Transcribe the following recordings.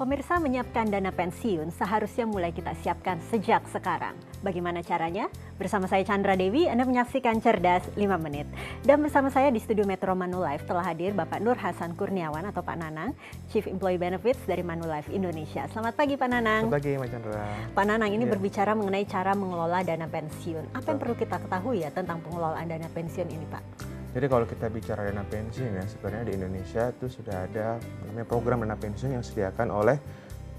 Pemirsa, menyiapkan dana pensiun seharusnya mulai kita siapkan sejak sekarang. Bagaimana caranya? Bersama saya Chandra Dewi, Anda menyaksikan Cerdas 5 Menit. Dan bersama saya di studio Metro Manulife telah hadir Bapak Nur Hasan Kurniawan atau Pak Nanang, Chief Employee Benefits dari Manulife Indonesia. Selamat pagi Pak Nanang. Selamat pagi Mbak Chandra. Pak Nanang, ini berbicara mengenai cara mengelola dana pensiun. Apa yang perlu kita ketahui ya tentang pengelolaan dana pensiun ini Pak? Jadi kalau kita bicara dana pensiun ya, sebenarnya di Indonesia itu sudah ada namanya program dana pensiun yang disediakan oleh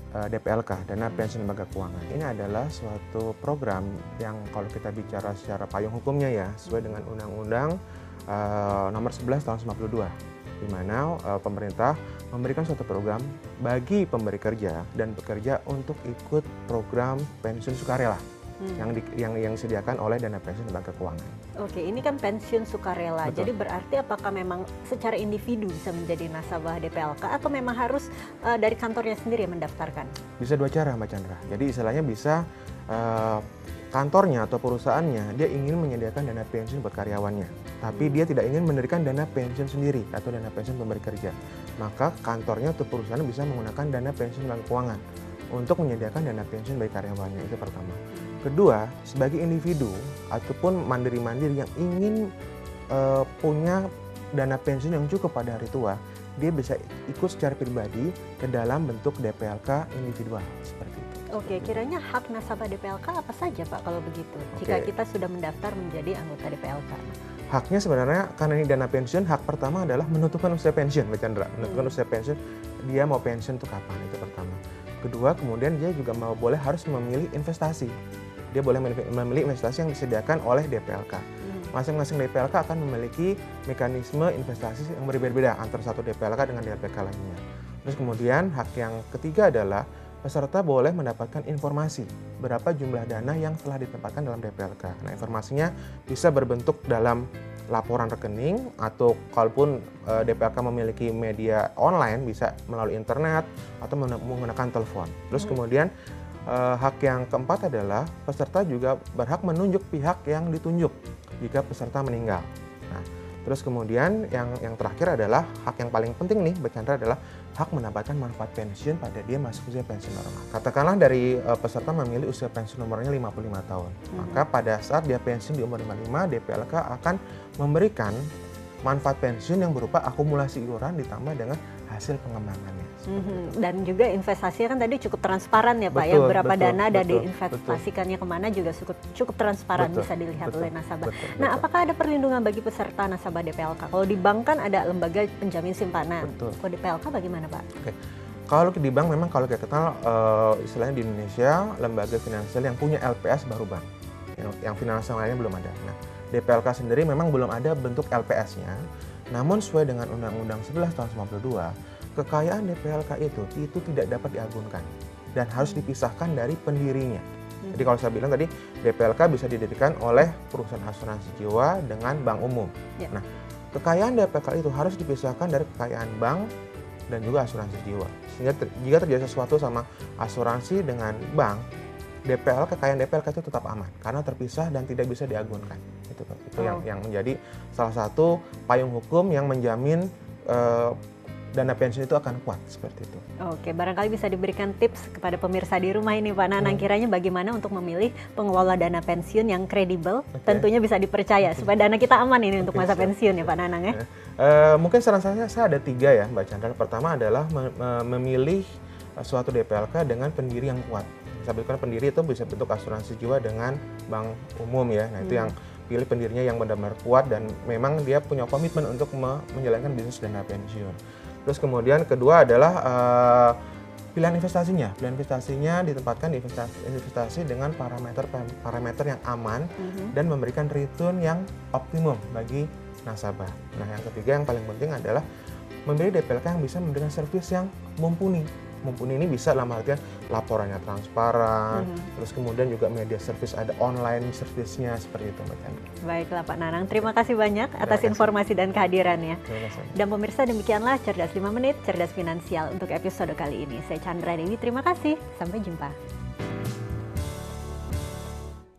DPLK, Dana Pensiun Lembaga Keuangan. Ini adalah suatu program yang kalau kita bicara secara payung hukumnya ya, sesuai dengan Undang-Undang nomor 11 tahun 92, di mana pemerintah memberikan suatu program bagi pemberi kerja dan pekerja untuk ikut program pensiun sukarela. Yang disediakan oleh Dana Pensiun Lembaga Keuangan. Oke, ini kan pensiun sukarela. Betul. Jadi berarti apakah memang secara individu bisa menjadi nasabah DPLK atau memang harus dari kantornya sendiri yang mendaftarkan? Bisa dua cara Mbak Chandra. Jadi istilahnya bisa kantornya atau perusahaannya dia ingin menyediakan dana pensiun buat karyawannya, tapi dia tidak ingin mendirikan dana pensiun sendiri atau dana pensiun pemberi kerja. Maka kantornya atau perusahaan bisa menggunakan dana pensiun lembaga keuangan untuk menyediakan dana pensiun bagi karyawannya. Itu pertama. Kedua, sebagai individu ataupun mandiri-mandiri yang ingin punya dana pensiun yang cukup pada hari tua, dia bisa ikut secara pribadi ke dalam bentuk DPLK individual seperti itu. Oke, kiranya hak nasabah DPLK apa saja Pak kalau begitu? Jika kita sudah mendaftar menjadi anggota DPLK. Haknya sebenarnya karena ini dana pensiun, hak pertama adalah menentukan usia pensiun, Mbak Chandra. Menentukan usia pensiun, dia mau pensiun itu kapan, itu pertama. Kedua, kemudian dia juga harus memilih investasi. Dia boleh memilih investasi yang disediakan oleh DPLK. Masing-masing DPLK akan memiliki mekanisme investasi yang berbeda-beda antara satu DPLK dengan DPLK lainnya. Terus kemudian hak yang ketiga adalah peserta boleh mendapatkan informasi berapa jumlah dana yang telah ditempatkan dalam DPLK. Nah, informasinya bisa berbentuk dalam laporan rekening atau kalaupun DPLK memiliki media online bisa melalui internet atau menggunakan telepon. Terus kemudian hak yang keempat adalah peserta juga berhak menunjuk pihak yang ditunjuk jika peserta meninggal. Nah, terus kemudian yang terakhir adalah hak yang paling penting nih Mbak Chandra adalah hak mendapatkan manfaat pensiun pada dia masuk usia pensiun normal. Katakanlah dari peserta memilih usia pensiun nomornya 55 tahun. Maka pada saat dia pensiun di umur 55, DPLK akan memberikan manfaat pensiun yang berupa akumulasi iuran ditambah dengan hasil pengembangannya. Dan juga investasinya kan tadi cukup transparan ya Pak, ya berapa dana dan diinvestasikannya kemana juga cukup transparan, bisa dilihat oleh nasabah. Nah, apakah ada perlindungan bagi peserta nasabah DPLK? Kalau di bank kan ada lembaga penjamin simpanan. Kalau DPLK bagaimana Pak? Oke. Kalau di bank memang kalau kita kenal istilahnya di Indonesia lembaga finansial yang punya LPS baru bank. Yang finansial lainnya belum ada. Nah, DPLK sendiri memang belum ada bentuk LPS-nya. Namun sesuai dengan Undang-Undang 11 tahun 92, kekayaan DPLK itu tidak dapat diagunkan dan harus dipisahkan dari pendirinya. Jadi kalau saya bilang tadi, DPLK bisa didirikan oleh perusahaan asuransi jiwa dengan bank umum. Nah, kekayaan DPLK itu harus dipisahkan dari kekayaan bank dan juga asuransi jiwa. Sehingga jika terjadi sesuatu sama asuransi dengan bank, kekayaan DPLK itu tetap aman karena terpisah dan tidak bisa diagunkan. Itu yang menjadi salah satu payung hukum yang menjamin dana pensiun itu akan kuat seperti itu. Oke, barangkali bisa diberikan tips kepada pemirsa di rumah ini Pak Nanang, kiranya bagaimana untuk memilih pengelola dana pensiun yang kredibel, tentunya bisa dipercaya supaya dana kita aman ini untuk masa pensiun ya Pak Nanang ya. Mungkin saran saya ada 3 ya Mbak Chandra. Pertama adalah memilih suatu DPLK dengan pendiri yang kuat. Saya bilang pendiri itu bisa bentuk asuransi jiwa dengan bank umum ya. Nah, itu yang pilih pendirinya yang benar-benar kuat dan memang dia punya komitmen untuk menjalankan bisnis dana pensiun. Terus kemudian kedua adalah pilihan investasinya. Pilihan investasinya ditempatkan di investasi dengan parameter yang aman dan memberikan return yang optimum bagi nasabah. Nah, yang ketiga yang paling penting adalah memilih DPLK yang bisa memberikan servis yang mumpuni. Mumpuni ini bisa dalam artian laporannya transparan, terus kemudian juga media service ada online service-nya seperti itu Mbak Chandra. Baiklah Pak Nanang, terima kasih banyak atas informasi dan kehadirannya. Dan pemirsa, demikianlah Cerdas 5 Menit, Cerdas Finansial untuk episode kali ini. Saya Chandra Dewi, terima kasih. Sampai jumpa.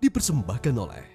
Dipersembahkan oleh